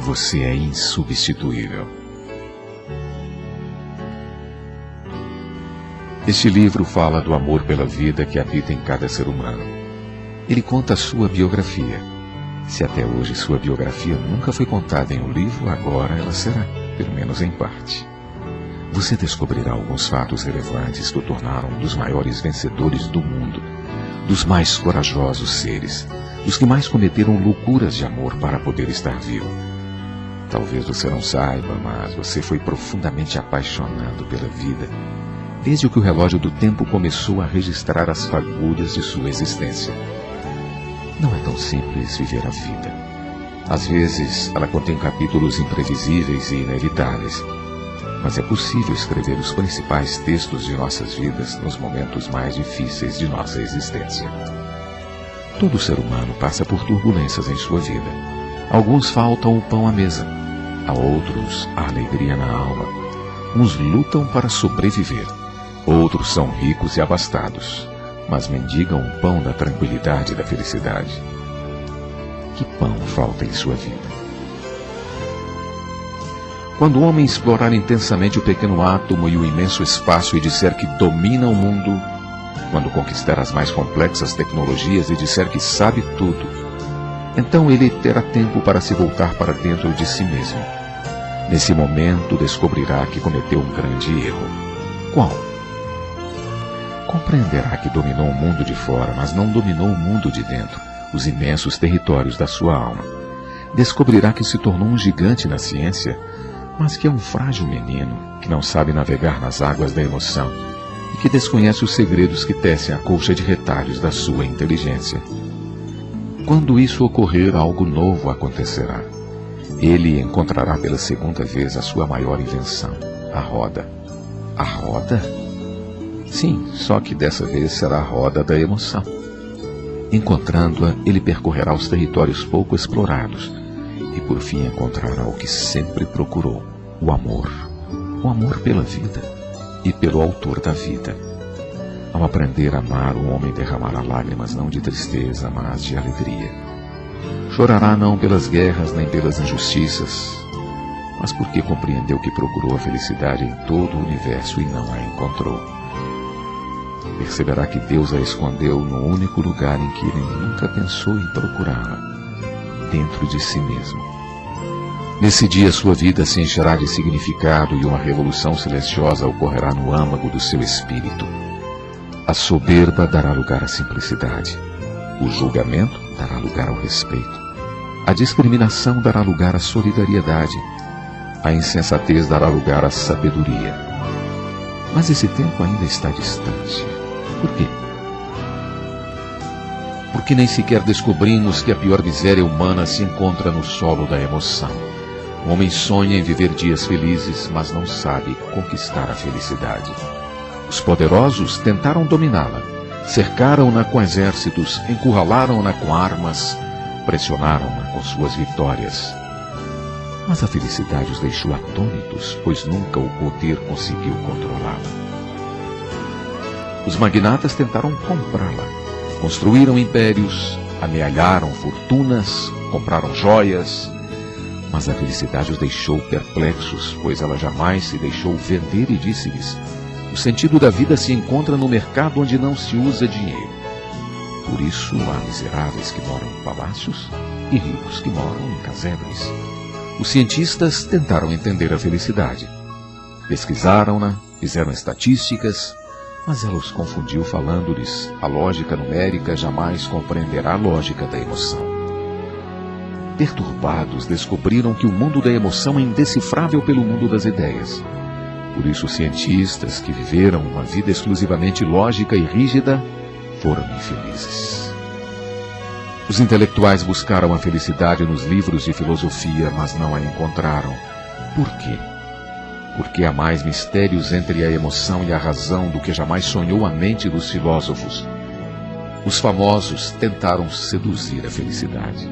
Você é insubstituível. Este livro fala do amor pela vida que habita em cada ser humano. Ele conta a sua biografia. Se até hoje sua biografia nunca foi contada em um livro, agora ela será, pelo menos em parte. Você descobrirá alguns fatos relevantes que o tornaram um dos maiores vencedores do mundo, dos mais corajosos seres, dos que mais cometeram loucuras de amor para poder estar vivo. Talvez você não saiba, mas você foi profundamente apaixonado pela vida, desde que o relógio do tempo começou a registrar as fagulhas de sua existência. Não é tão simples viver a vida. Às vezes, ela contém capítulos imprevisíveis e inevitáveis, mas é possível escrever os principais textos de nossas vidas nos momentos mais difíceis de nossa existência. Todo ser humano passa por turbulências em sua vida. Alguns faltam o pão à mesa, a outros a alegria na alma. Uns lutam para sobreviver, outros são ricos e abastados, mas mendigam o pão da tranquilidade e da felicidade. Que pão falta em sua vida? Quando o homem explorar intensamente o pequeno átomo e o imenso espaço e disser que domina o mundo, quando conquistar as mais complexas tecnologias e disser que sabe tudo, então ele terá tempo para se voltar para dentro de si mesmo. Nesse momento descobrirá que cometeu um grande erro. Qual? Compreenderá que dominou o mundo de fora, mas não dominou o mundo de dentro, os imensos territórios da sua alma. Descobrirá que se tornou um gigante na ciência, mas que é um frágil menino que não sabe navegar nas águas da emoção e que desconhece os segredos que tecem a colcha de retalhos da sua inteligência. Quando isso ocorrer, algo novo acontecerá. Ele encontrará pela segunda vez a sua maior invenção, a roda. A roda? Sim, só que dessa vez será a roda da emoção. Encontrando-a, ele percorrerá os territórios pouco explorados e por fim encontrará o que sempre procurou, o amor. O amor pela vida e pelo autor da vida. Ao aprender a amar, o homem derramará lágrimas não de tristeza, mas de alegria. Chorará não pelas guerras nem pelas injustiças, mas porque compreendeu que procurou a felicidade em todo o universo e não a encontrou. Perceberá que Deus a escondeu no único lugar em que ele nunca pensou em procurá-la, dentro de si mesmo. Nesse dia sua vida se encherá de significado e uma revolução silenciosa ocorrerá no âmago do seu espírito. A soberba dará lugar à simplicidade. O julgamento dará lugar ao respeito. A discriminação dará lugar à solidariedade. A insensatez dará lugar à sabedoria. Mas esse tempo ainda está distante. Por quê? Porque nem sequer descobrimos que a pior miséria humana se encontra no solo da emoção. O homem sonha em viver dias felizes, mas não sabe conquistar a felicidade. Os poderosos tentaram dominá-la, cercaram-na com exércitos, encurralaram-na com armas, pressionaram-na com suas vitórias. Mas a felicidade os deixou atônitos, pois nunca o poder conseguiu controlá-la. Os magnatas tentaram comprá-la, construíram impérios, amealharam fortunas, compraram joias, mas a felicidade os deixou perplexos, pois ela jamais se deixou vender e disse-lhes: o sentido da vida se encontra no mercado onde não se usa dinheiro. Por isso há miseráveis que moram em palácios e ricos que moram em casebres. Os cientistas tentaram entender a felicidade. Pesquisaram-na, fizeram estatísticas, mas ela os confundiu falando-lhes: a lógica numérica jamais compreenderá a lógica da emoção. Perturbados, descobriram que o mundo da emoção é indecifrável pelo mundo das ideias. Por isso, os cientistas que viveram uma vida exclusivamente lógica e rígida foram infelizes. Os intelectuais buscaram a felicidade nos livros de filosofia, mas não a encontraram. Por quê? Porque há mais mistérios entre a emoção e a razão do que jamais sonhou a mente dos filósofos. Os famosos tentaram seduzir a felicidade.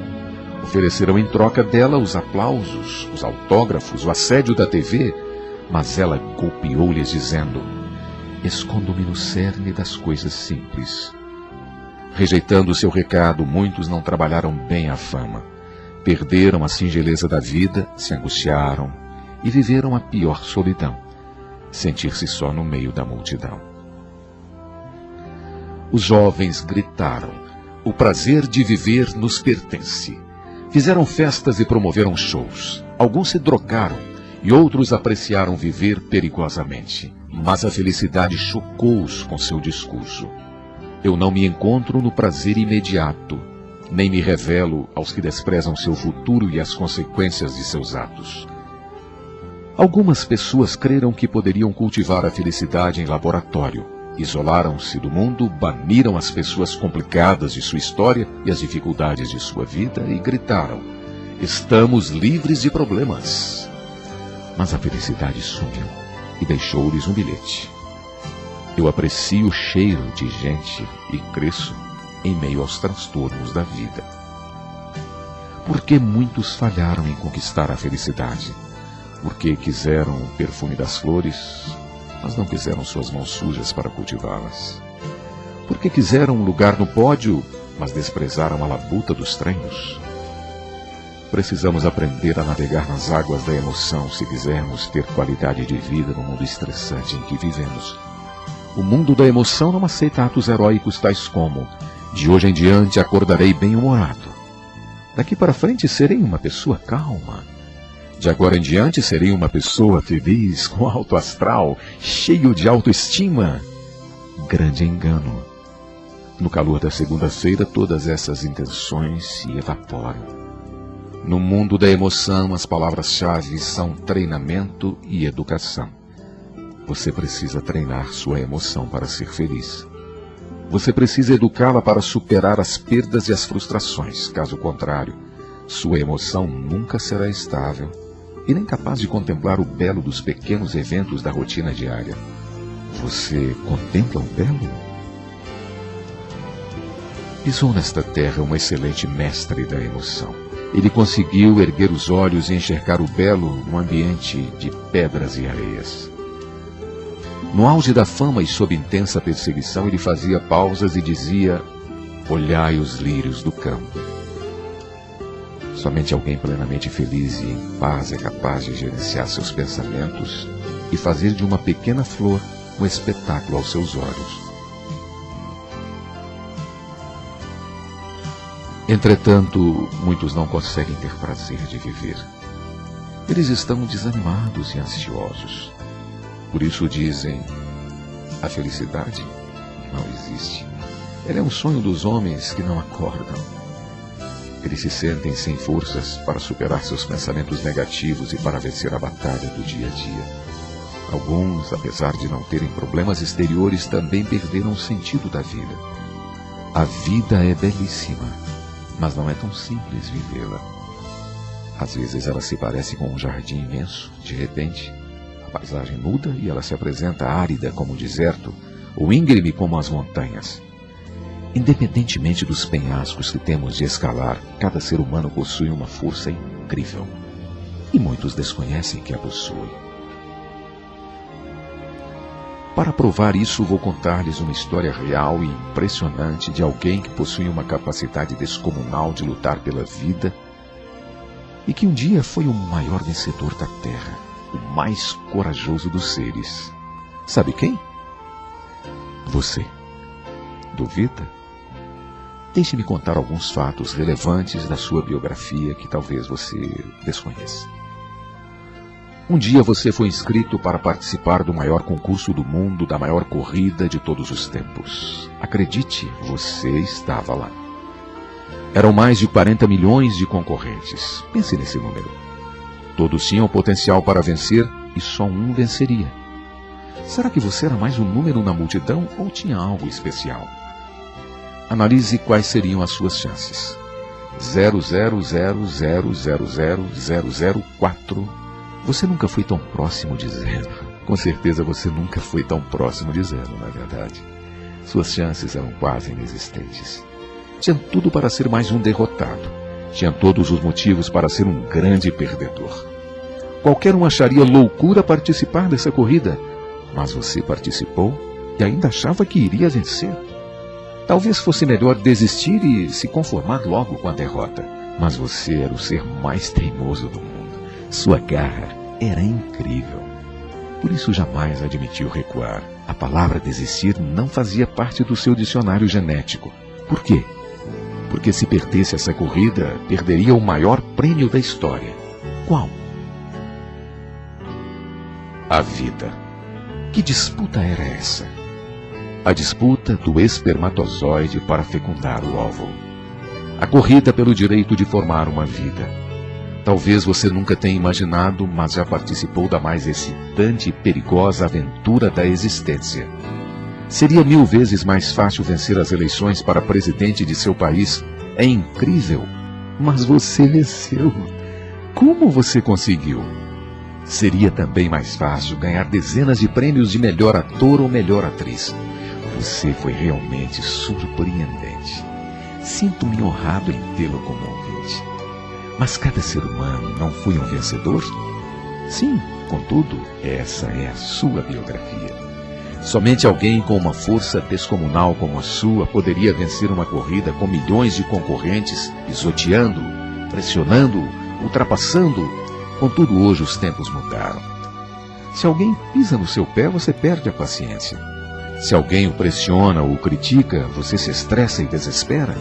Ofereceram em troca dela os aplausos, os autógrafos, o assédio da TV, mas ela golpeou-lhes dizendo: escondo-me no cerne das coisas simples. Rejeitando o seu recado, muitos não trabalharam bem a fama. Perderam a singeleza da vida, se angustiaram e viveram a pior solidão, sentir-se só no meio da multidão. Os jovens gritaram: o prazer de viver nos pertence. Fizeram festas e promoveram shows. Alguns se drogaram e outros apreciaram viver perigosamente. Mas a felicidade chocou-os com seu discurso. Eu não me encontro no prazer imediato, nem me revelo aos que desprezam seu futuro e as consequências de seus atos. Algumas pessoas creram que poderiam cultivar a felicidade em laboratório. Isolaram-se do mundo, baniram as pessoas complicadas de sua história e as dificuldades de sua vida e gritaram: estamos livres de problemas. Mas a felicidade sumiu e deixou-lhes um bilhete. Eu aprecio o cheiro de gente e cresço em meio aos transtornos da vida. Porque muitos falharam em conquistar a felicidade? Porque quiseram o perfume das flores, mas não quiseram suas mãos sujas para cultivá-las. Porque quiseram um lugar no pódio, mas desprezaram a labuta dos treinos. Precisamos aprender a navegar nas águas da emoção se quisermos ter qualidade de vida no mundo estressante em que vivemos. O mundo da emoção não aceita atos heróicos tais como: de hoje em diante acordarei bem-humorado. Daqui para frente serei uma pessoa calma. De agora em diante serei uma pessoa feliz, com alto astral, cheio de autoestima. Grande engano. No calor da segunda-feira, todas essas intenções se evaporam. No mundo da emoção, as palavras-chave são treinamento e educação. Você precisa treinar sua emoção para ser feliz. Você precisa educá-la para superar as perdas e as frustrações. Caso contrário, sua emoção nunca será estável e nem capaz de contemplar o belo dos pequenos eventos da rotina diária. Você contempla o belo? Pisou nesta terra um excelente mestre da emoção. Ele conseguiu erguer os olhos e enxergar o belo num ambiente de pedras e areias. No auge da fama e sob intensa perseguição, ele fazia pausas e dizia: olhai os lírios do campo. Somente alguém plenamente feliz e em paz é capaz de gerenciar seus pensamentos e fazer de uma pequena flor um espetáculo aos seus olhos. Entretanto, muitos não conseguem ter prazer de viver. Eles estão desanimados e ansiosos. Por isso dizem: a felicidade não existe. Ela é um sonho dos homens que não acordam. Eles se sentem sem forças para superar seus pensamentos negativos e para vencer a batalha do dia a dia. Alguns, apesar de não terem problemas exteriores, também perderam o sentido da vida. A vida é belíssima, mas não é tão simples vivê-la. Às vezes ela se parece com um jardim imenso. De repente, a paisagem muda e ela se apresenta árida como o deserto, ou íngreme como as montanhas. Independentemente dos penhascos que temos de escalar, cada ser humano possui uma força incrível. E muitos desconhecem que a possuem. Para provar isso, vou contar-lhes uma história real e impressionante de alguém que possui uma capacidade descomunal de lutar pela vida e que um dia foi o maior vencedor da Terra, o mais corajoso dos seres. Sabe quem? Você. Duvida? Deixe-me contar alguns fatos relevantes da sua biografia que talvez você desconheça. Um dia você foi inscrito para participar do maior concurso do mundo, da maior corrida de todos os tempos. Acredite, você estava lá. Eram mais de 40 milhões de concorrentes. Pense nesse número. Todos tinham potencial para vencer e só um venceria. Será que você era mais um número na multidão ou tinha algo especial? Analise quais seriam as suas chances. 0,000000004. Você nunca foi tão próximo de zero. Com certeza você nunca foi tão próximo de zero, não é verdade? Suas chances eram quase inexistentes. Tinha tudo para ser mais um derrotado. Tinha todos os motivos para ser um grande perdedor. Qualquer um acharia loucura participar dessa corrida, mas você participou e ainda achava que iria vencer. Talvez fosse melhor desistir e se conformar logo com a derrota. Mas você era o ser mais teimoso do mundo. Sua garra era incrível. Por isso jamais admitiu recuar. A palavra desistir não fazia parte do seu dicionário genético. Por quê? Porque se perdesse essa corrida, perderia o maior prêmio da história. Qual? A vida. Que disputa era essa? A disputa do espermatozoide para fecundar o óvulo. A corrida pelo direito de formar uma vida. Talvez você nunca tenha imaginado, mas já participou da mais excitante e perigosa aventura da existência. Seria 1000 vezes mais fácil vencer as eleições para presidente de seu país. É incrível, mas você venceu. Como você conseguiu? Seria também mais fácil ganhar dezenas de prêmios de melhor ator ou melhor atriz. Você foi realmente surpreendente. Sinto-me honrado em tê-lo como ouvinte. Mas cada ser humano não foi um vencedor? Sim, contudo, essa é a sua biografia. Somente alguém com uma força descomunal como a sua poderia vencer uma corrida com milhões de concorrentes, pisoteando, pressionando, ultrapassando. Contudo, hoje os tempos mudaram. Se alguém pisa no seu pé, você perde a paciência. Se alguém o pressiona ou o critica, você se estressa e desespera.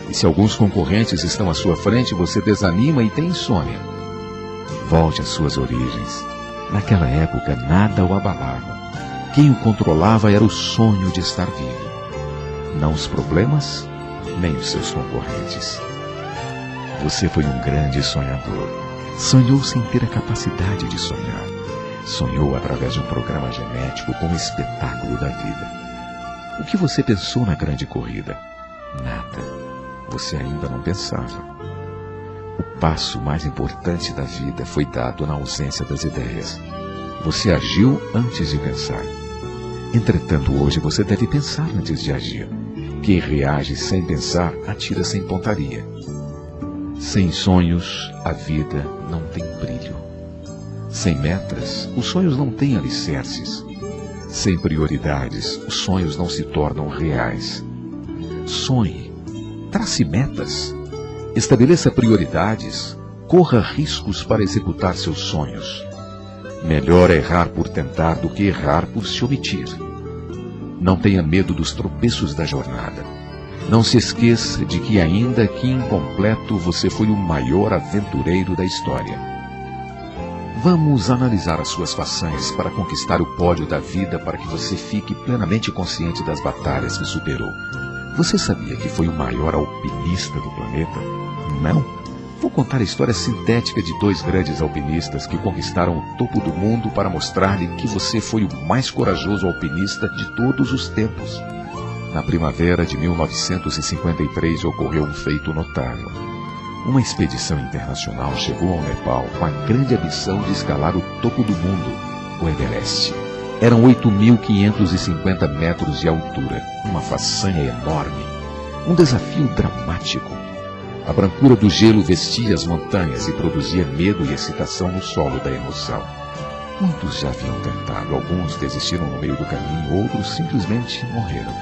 E se alguns concorrentes estão à sua frente, você desanima e tem insônia. Volte às suas origens. Naquela época, nada o abalava. Quem o controlava era o sonho de estar vivo. Não os problemas, nem os seus concorrentes. Você foi um grande sonhador. Sonhou sem ter a capacidade de sonhar. Sonhou através de um programa genético com o espetáculo da vida. O que você pensou na grande corrida? Nada. Você ainda não pensava. O passo mais importante da vida foi dado na ausência das ideias. Você agiu antes de pensar. Entretanto, hoje você deve pensar antes de agir. Quem reage sem pensar, atira sem pontaria. Sem sonhos, a vida não tem brilho. Sem metas, os sonhos não têm alicerces. Sem prioridades, os sonhos não se tornam reais. Sonhe, trace metas, estabeleça prioridades, corra riscos para executar seus sonhos. Melhor é errar por tentar do que errar por se omitir. Não tenha medo dos tropeços da jornada. Não se esqueça de que, ainda que incompleto, você foi o maior aventureiro da história. Vamos analisar as suas façanhas para conquistar o pódio da vida, para que você fique plenamente consciente das batalhas que superou. Você sabia que foi o maior alpinista do planeta? Não? Vou contar a história sintética de 2 grandes alpinistas que conquistaram o topo do mundo para mostrar-lhe que você foi o mais corajoso alpinista de todos os tempos. Na primavera de 1953 ocorreu um feito notável. Uma expedição internacional chegou ao Nepal com a grande ambição de escalar o topo do mundo, o Everest. Eram 8.550 metros de altura, uma façanha enorme, um desafio dramático. A brancura do gelo vestia as montanhas e produzia medo e excitação no solo da emoção. Muitos já haviam tentado, alguns desistiram no meio do caminho, outros simplesmente morreram.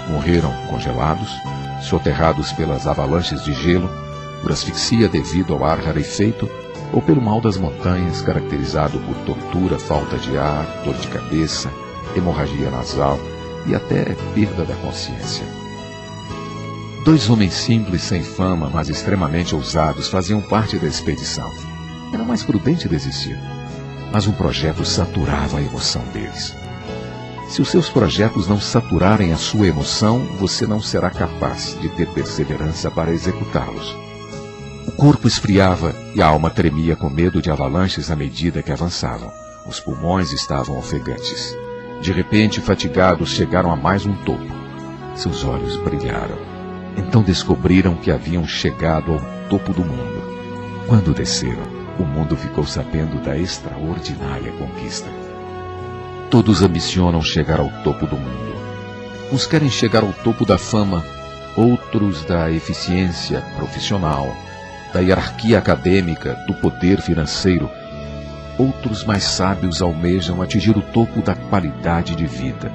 Morreram congelados, soterrados pelas avalanches de gelo, por asfixia devido ao ar rarefeito ou pelo mal das montanhas, caracterizado por tontura, falta de ar, dor de cabeça, hemorragia nasal e até perda da consciência. 2 homens simples, sem fama, mas extremamente ousados, faziam parte da expedição. Era mais prudente desistir, mas um projeto saturava a emoção deles. Se os seus projetos não saturarem a sua emoção, você não será capaz de ter perseverança para executá-los. O corpo esfriava e a alma tremia com medo de avalanches à medida que avançavam. Os pulmões estavam ofegantes. De repente, fatigados, chegaram a mais um topo. Seus olhos brilharam. Então descobriram que haviam chegado ao topo do mundo. Quando desceram, o mundo ficou sabendo da extraordinária conquista. Todos ambicionam chegar ao topo do mundo. Uns querem chegar ao topo da fama, outros da eficiência profissional, da hierarquia acadêmica, do poder financeiro. Outros mais sábios almejam atingir o topo da qualidade de vida,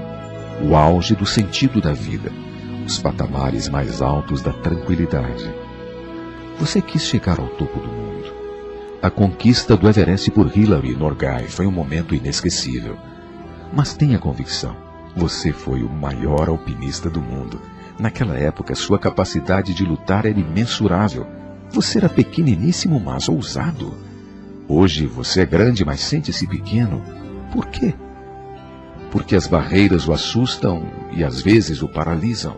o auge do sentido da vida, os patamares mais altos da tranquilidade. Você quis chegar ao topo do mundo. A conquista do Everest por Hillary Norgay foi um momento inesquecível. Mas tenha convicção, você foi o maior alpinista do mundo. Naquela época, sua capacidade de lutar era imensurável. Você era pequeniníssimo, mas ousado. Hoje você é grande, mas sente-se pequeno. Por quê? Porque as barreiras o assustam e às vezes o paralisam.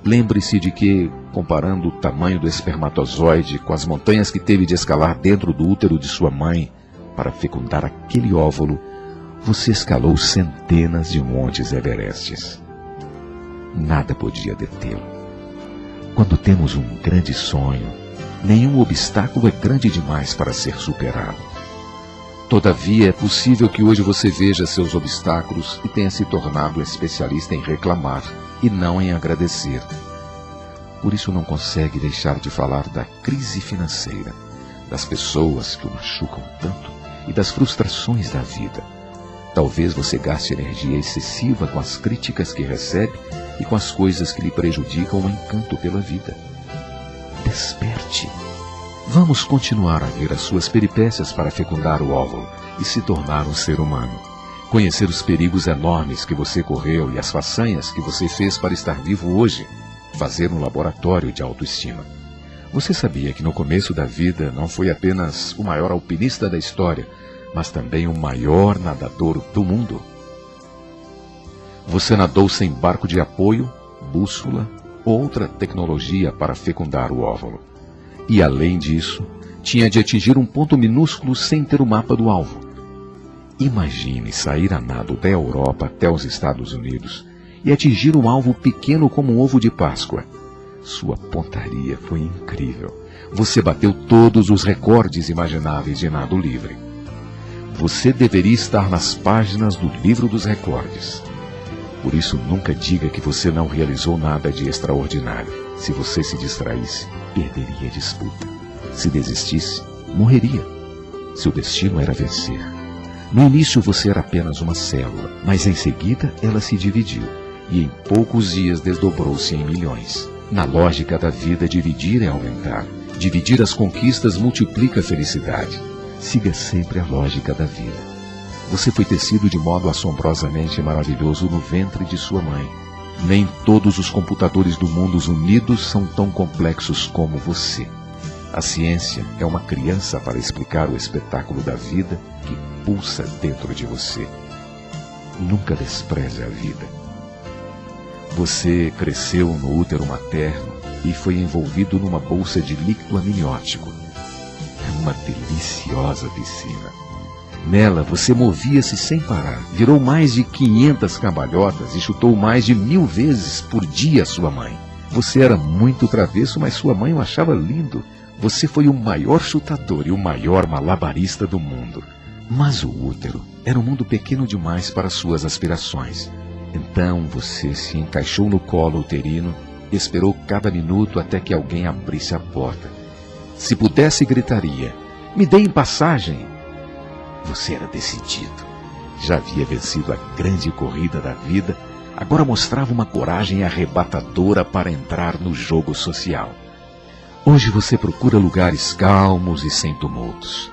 Lembre-se de que, comparando o tamanho do espermatozoide com as montanhas que teve de escalar dentro do útero de sua mãe para fecundar aquele óvulo, você escalou centenas de montes Everestes. Nada podia detê-lo. Quando temos um grande sonho, nenhum obstáculo é grande demais para ser superado. Todavia, é possível que hoje você veja seus obstáculos e tenha se tornado especialista em reclamar e não em agradecer. Por isso não consegue deixar de falar da crise financeira, das pessoas que o machucam tanto e das frustrações da vida. Talvez você gaste energia excessiva com as críticas que recebe e com as coisas que lhe prejudicam o encanto pela vida. Desperte! Vamos continuar a ver as suas peripécias para fecundar o óvulo e se tornar um ser humano. Conhecer os perigos enormes que você correu e as façanhas que você fez para estar vivo hoje. Fazer um laboratório de autoestima. Você sabia que no começo da vida não foi apenas o maior alpinista da história, mas também o maior nadador do mundo? Você nadou sem barco de apoio, bússola ou outra tecnologia para fecundar o óvulo. E, além disso, tinha de atingir um ponto minúsculo sem ter o mapa do alvo. Imagine sair a nado da Europa até os Estados Unidos e atingir um alvo pequeno como um ovo de Páscoa. Sua pontaria foi incrível. Você bateu todos os recordes imagináveis de nado livre. Você deveria estar nas páginas do livro dos recordes. Por isso, nunca diga que você não realizou nada de extraordinário. Se você se distraísse, perderia a disputa. Se desistisse, morreria. Seu destino era vencer. No início você era apenas uma célula, mas em seguida ela se dividiu, e em poucos dias desdobrou-se em milhões. Na lógica da vida, dividir é aumentar. Dividir as conquistas multiplica a felicidade. Siga sempre a lógica da vida. Você foi tecido de modo assombrosamente maravilhoso no ventre de sua mãe. Nem todos os computadores do mundo unidos são tão complexos como você. A ciência é uma criança para explicar o espetáculo da vida que pulsa dentro de você. Nunca despreze a vida. Você cresceu no útero materno e foi envolvido numa bolsa de líquido amniótico. É uma deliciosa piscina. Nela você movia-se sem parar, virou mais de 500 cambalhotas e chutou mais de 1000 vezes por dia sua mãe. Você era muito travesso, mas sua mãe o achava lindo. Você foi o maior chutador e o maior malabarista do mundo. Mas o útero era um mundo pequeno demais para suas aspirações. Então você se encaixou no colo uterino e esperou cada minuto até que alguém abrisse a porta. Se pudesse, gritaria: "Me deem passagem!" Você era decidido. Já havia vencido a grande corrida da vida, agora mostrava uma coragem arrebatadora para entrar no jogo social. Hoje você procura lugares calmos e sem tumultos.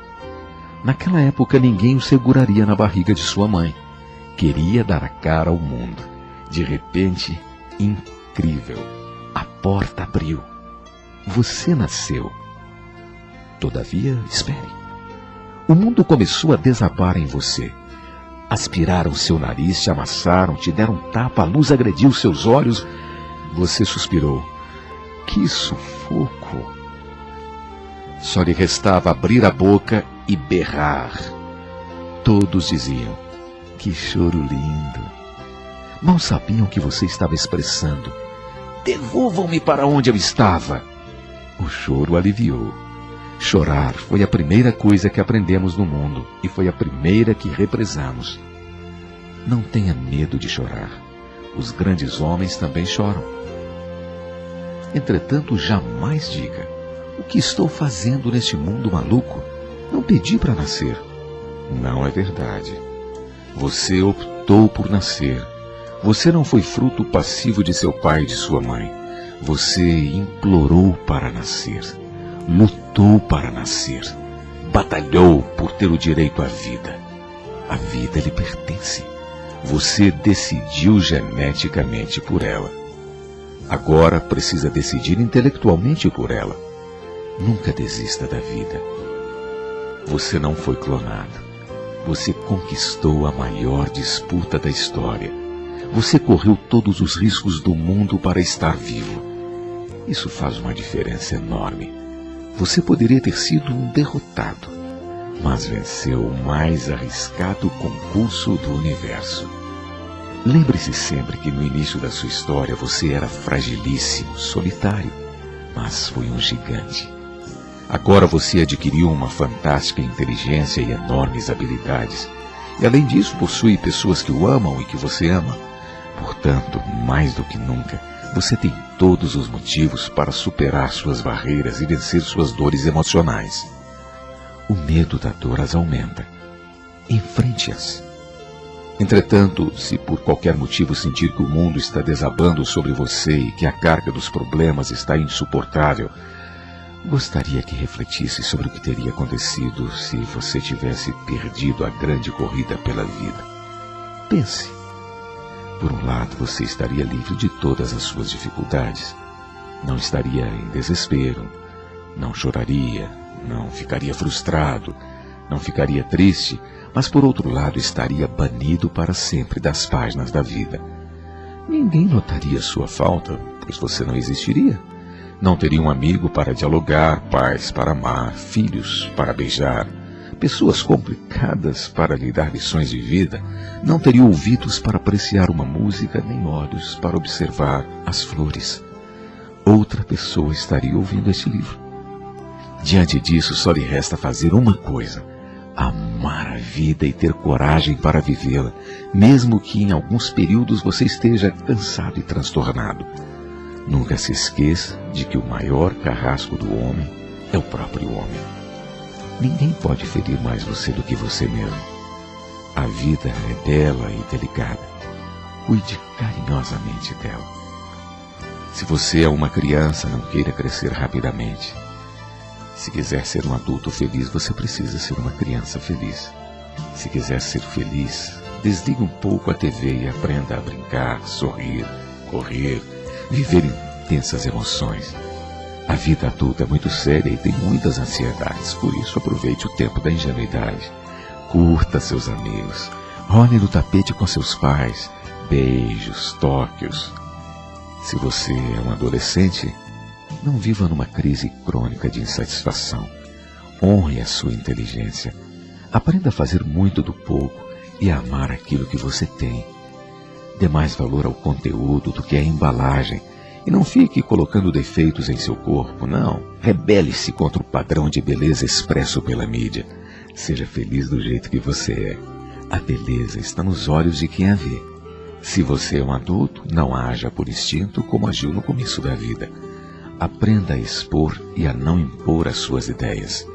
Naquela época ninguém o seguraria na barriga de sua mãe. Queria dar a cara ao mundo. De repente, incrível, a porta abriu. Você nasceu. Todavia, espere. O mundo começou a desabar em você. Aspiraram seu nariz, te amassaram, te deram um tapa, a luz agrediu seus olhos. Você suspirou. Que sufoco! Só lhe restava abrir a boca e berrar. Todos diziam: "Que choro lindo!" Mal sabiam o que você estava expressando. "Devolvam-me para onde eu estava!" O choro aliviou. Chorar foi a primeira coisa que aprendemos no mundo e foi a primeira que represamos. Não tenha medo de chorar. Os grandes homens também choram. Entretanto, jamais diga: "O que estou fazendo neste mundo maluco? Não pedi para nascer." Não é verdade. Você optou por nascer. Você não foi fruto passivo de seu pai e de sua mãe. Você implorou para nascer. lutou para nascer, batalhou por ter o direito à vida. A vida lhe pertence. Você decidiu geneticamente por ela. Agora precisa decidir intelectualmente por ela. Nunca desista da vida. Você não foi clonado. Você conquistou a maior disputa da história. Você correu todos os riscos do mundo para estar vivo. Isso faz uma diferença enorme. Você poderia ter sido um derrotado, mas venceu o mais arriscado concurso do universo. Lembre-se sempre que no início da sua história você era fragilíssimo, solitário, mas foi um gigante. Agora você adquiriu uma fantástica inteligência e enormes habilidades. E além disso, possui pessoas que o amam e que você ama. Portanto, mais do que nunca, você tem todos os motivos para superar suas barreiras e vencer suas dores emocionais. O medo da dor as aumenta. Enfrente-as. Entretanto, se por qualquer motivo sentir que o mundo está desabando sobre você e que a carga dos problemas está insuportável, gostaria que refletisse sobre o que teria acontecido se você tivesse perdido a grande corrida pela vida. Pense. Por um lado, você estaria livre de todas as suas dificuldades. Não estaria em desespero, não choraria, não ficaria frustrado, não ficaria triste, mas por outro lado estaria banido para sempre das páginas da vida. Ninguém notaria sua falta, pois você não existiria. Não teria um amigo para dialogar, pais para amar, filhos para beijar, pessoas complicadas para lhe dar lições de vida. Não teria ouvidos para apreciar uma música, nem olhos para observar as flores. Outra pessoa estaria ouvindo este livro. Diante disso, só lhe resta fazer uma coisa: amar a vida e ter coragem para vivê-la, mesmo que em alguns períodos você esteja cansado e transtornado. Nunca se esqueça de que o maior carrasco do homem é o próprio homem. Ninguém pode ferir mais você do que você mesmo. A vida é bela e delicada. Cuide carinhosamente dela. Se você é uma criança, não queira crescer rapidamente. Se quiser ser um adulto feliz, você precisa ser uma criança feliz. Se quiser ser feliz, desligue um pouco a TV e aprenda a brincar, sorrir, correr, viver intensas emoções. A vida adulta é muito séria e tem muitas ansiedades, por isso aproveite o tempo da ingenuidade. Curta seus amigos, role no tapete com seus pais, beijos, toques. Se você é um adolescente, não viva numa crise crônica de insatisfação. Honre a sua inteligência. Aprenda a fazer muito do pouco e a amar aquilo que você tem. Dê mais valor ao conteúdo do que à embalagem. E não fique colocando defeitos em seu corpo, não. Rebele-se contra o padrão de beleza expresso pela mídia. Seja feliz do jeito que você é. A beleza está nos olhos de quem a vê. Se você é um adulto, não haja por instinto como agiu no começo da vida. Aprenda a expor e a não impor as suas ideias.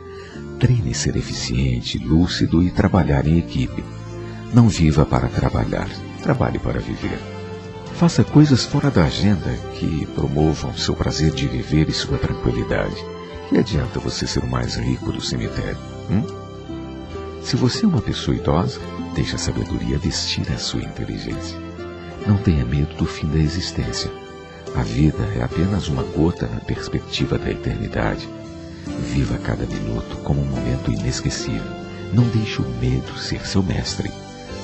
Treine ser eficiente, lúcido e trabalhar em equipe. Não viva para trabalhar, trabalhe para viver. Faça coisas fora da agenda que promovam seu prazer de viver e sua tranquilidade. Que adianta você ser o mais rico do cemitério? Se você é uma pessoa idosa, deixe a sabedoria vestir a sua inteligência. Não tenha medo do fim da existência. A vida é apenas uma gota na perspectiva da eternidade. Viva cada minuto como um momento inesquecível. Não deixe o medo ser seu mestre.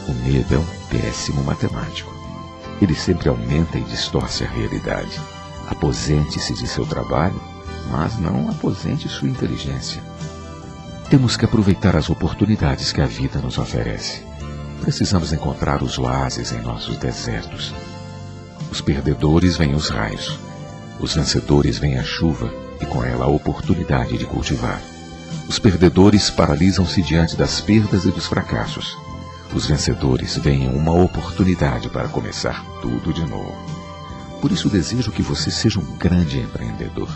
O medo é um péssimo matemático. Ele sempre aumenta e distorce a realidade. Aposente-se de seu trabalho, mas não aposente sua inteligência. Temos que aproveitar as oportunidades que a vida nos oferece. Precisamos encontrar os oásis em nossos desertos. Os perdedores veem os raios. Os vencedores veem a chuva e com ela a oportunidade de cultivar. Os perdedores paralisam-se diante das perdas e dos fracassos. Os vencedores veem uma oportunidade para começar tudo de novo. Por isso desejo que você seja um grande empreendedor.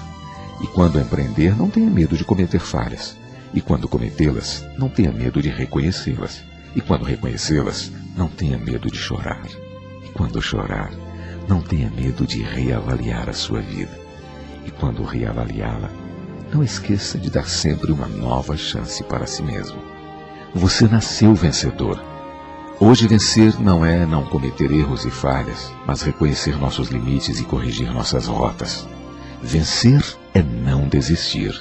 E quando empreender, não tenha medo de cometer falhas. E quando cometê-las, não tenha medo de reconhecê-las. E quando reconhecê-las, não tenha medo de chorar. E quando chorar, não tenha medo de reavaliar a sua vida. E quando reavaliá-la, não esqueça de dar sempre uma nova chance para si mesmo. Você nasceu vencedor. Hoje vencer não é não cometer erros e falhas, mas reconhecer nossos limites e corrigir nossas rotas. Vencer é não desistir.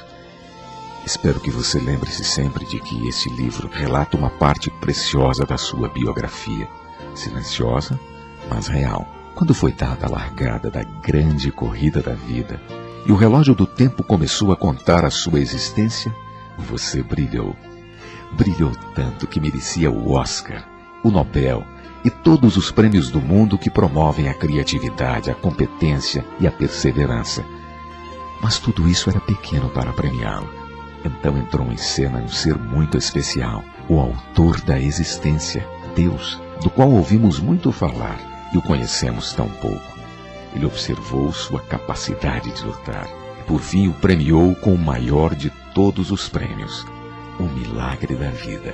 Espero que você lembre-se sempre de que este livro relata uma parte preciosa da sua biografia, silenciosa, mas real. Quando foi dada a largada da grande corrida da vida e o relógio do tempo começou a contar a sua existência, você brilhou. Brilhou tanto que merecia o Oscar, o Nobel e todos os prêmios do mundo que promovem a criatividade, a competência e a perseverança. Mas tudo isso era pequeno para premiá-lo. Então entrou em cena um ser muito especial, o autor da existência, Deus, do qual ouvimos muito falar e o conhecemos tão pouco. Ele observou sua capacidade de lutar e por fim o premiou com o maior de todos os prêmios, o milagre da vida.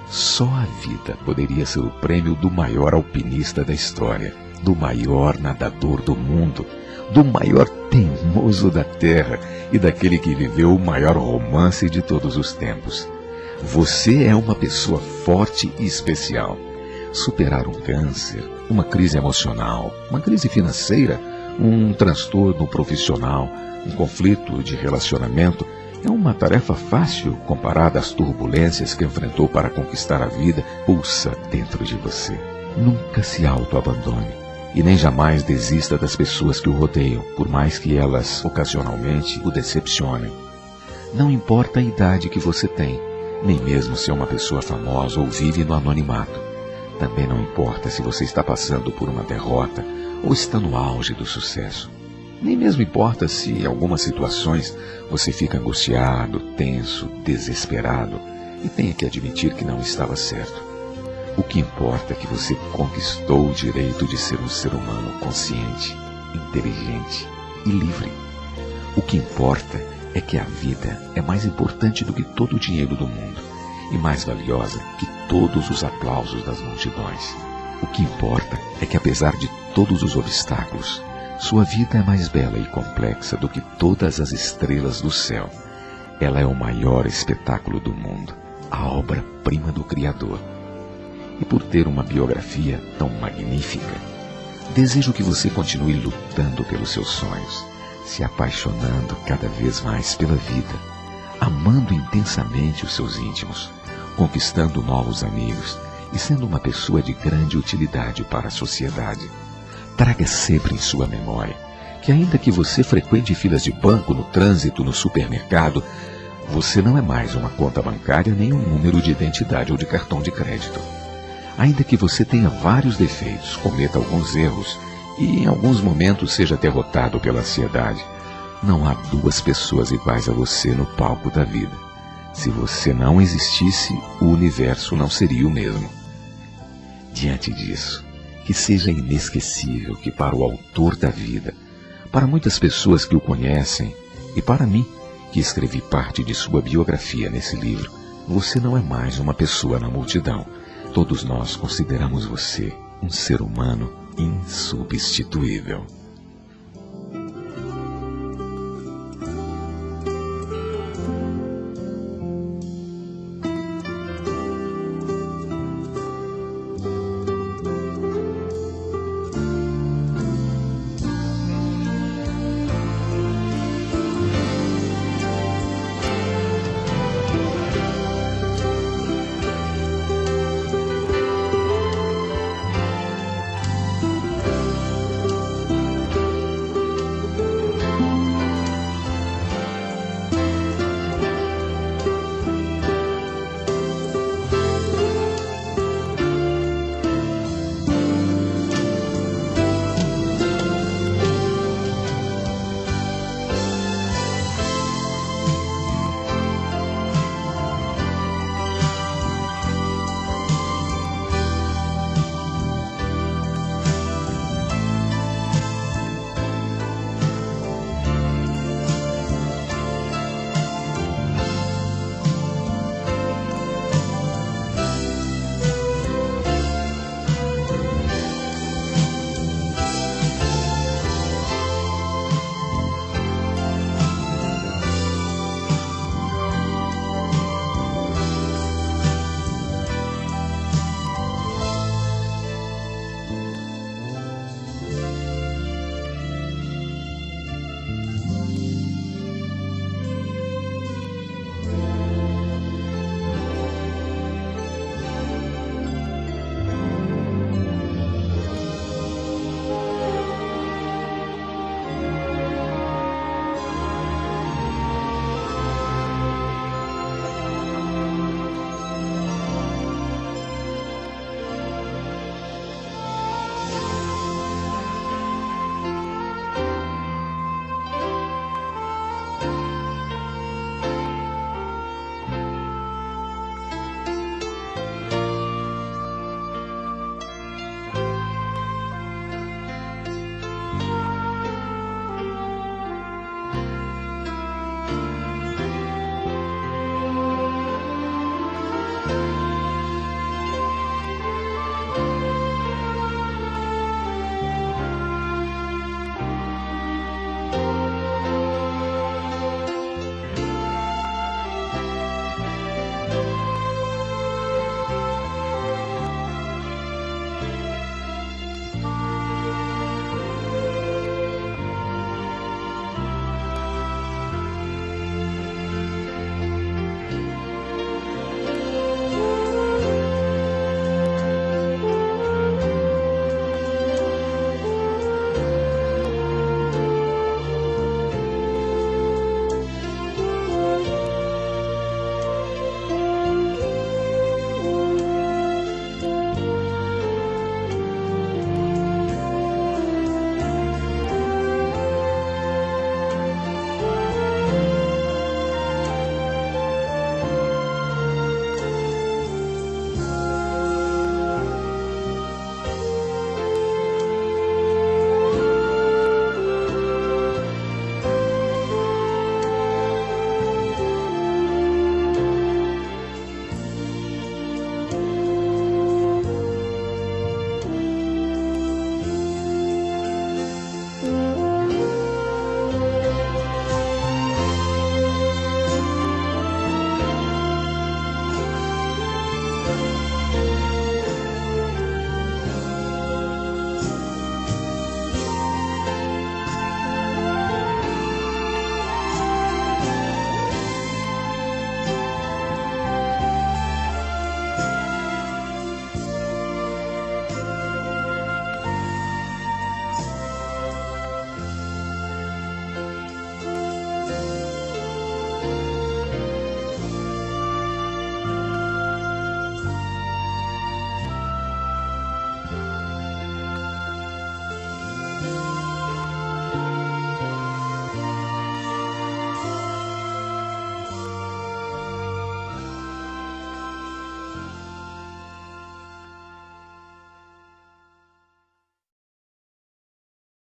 Só a vida poderia ser o prêmio do maior alpinista da história, do maior nadador do mundo, do maior teimoso da terra e daquele que viveu o maior romance de todos os tempos. Você é uma pessoa forte e especial. Superar um câncer, uma crise emocional, uma crise financeira, um transtorno profissional, um conflito de relacionamento é uma tarefa fácil comparada às turbulências que enfrentou para conquistar a vida. Pulsa dentro de você. Nunca se autoabandone e nem jamais desista das pessoas que o rodeiam, por mais que elas ocasionalmente o decepcionem. Não importa a idade que você tem, nem mesmo se é uma pessoa famosa ou vive no anonimato. Também não importa se você está passando por uma derrota ou está no auge do sucesso. Nem mesmo importa se em algumas situações você fica angustiado, tenso, desesperado e tenha que admitir que não estava certo. O que importa é que você conquistou o direito de ser um ser humano consciente, inteligente e livre. O que importa é que a vida é mais importante do que todo o dinheiro do mundo e mais valiosa que todos os aplausos das multidões. O que importa é que, apesar de todos os obstáculos, sua vida é mais bela e complexa do que todas as estrelas do céu. Ela é o maior espetáculo do mundo, a obra-prima do Criador. E por ter uma biografia tão magnífica, desejo que você continue lutando pelos seus sonhos, se apaixonando cada vez mais pela vida, amando intensamente os seus íntimos, conquistando novos amigos e sendo uma pessoa de grande utilidade para a sociedade. Traga sempre em sua memória que, ainda que você frequente filas de banco, no trânsito, no supermercado, você não é mais uma conta bancária nem um número de identidade ou de cartão de crédito. Ainda que você tenha vários defeitos, cometa alguns erros e em alguns momentos seja derrotado pela ansiedade, não há duas pessoas iguais a você no palco da vida. Se você não existisse, o universo não seria o mesmo. Diante disso, que seja inesquecível que para o autor da vida, para muitas pessoas que o conhecem e para mim, que escrevi parte de sua biografia nesse livro, você não é mais uma pessoa na multidão. Todos nós consideramos você um ser humano insubstituível.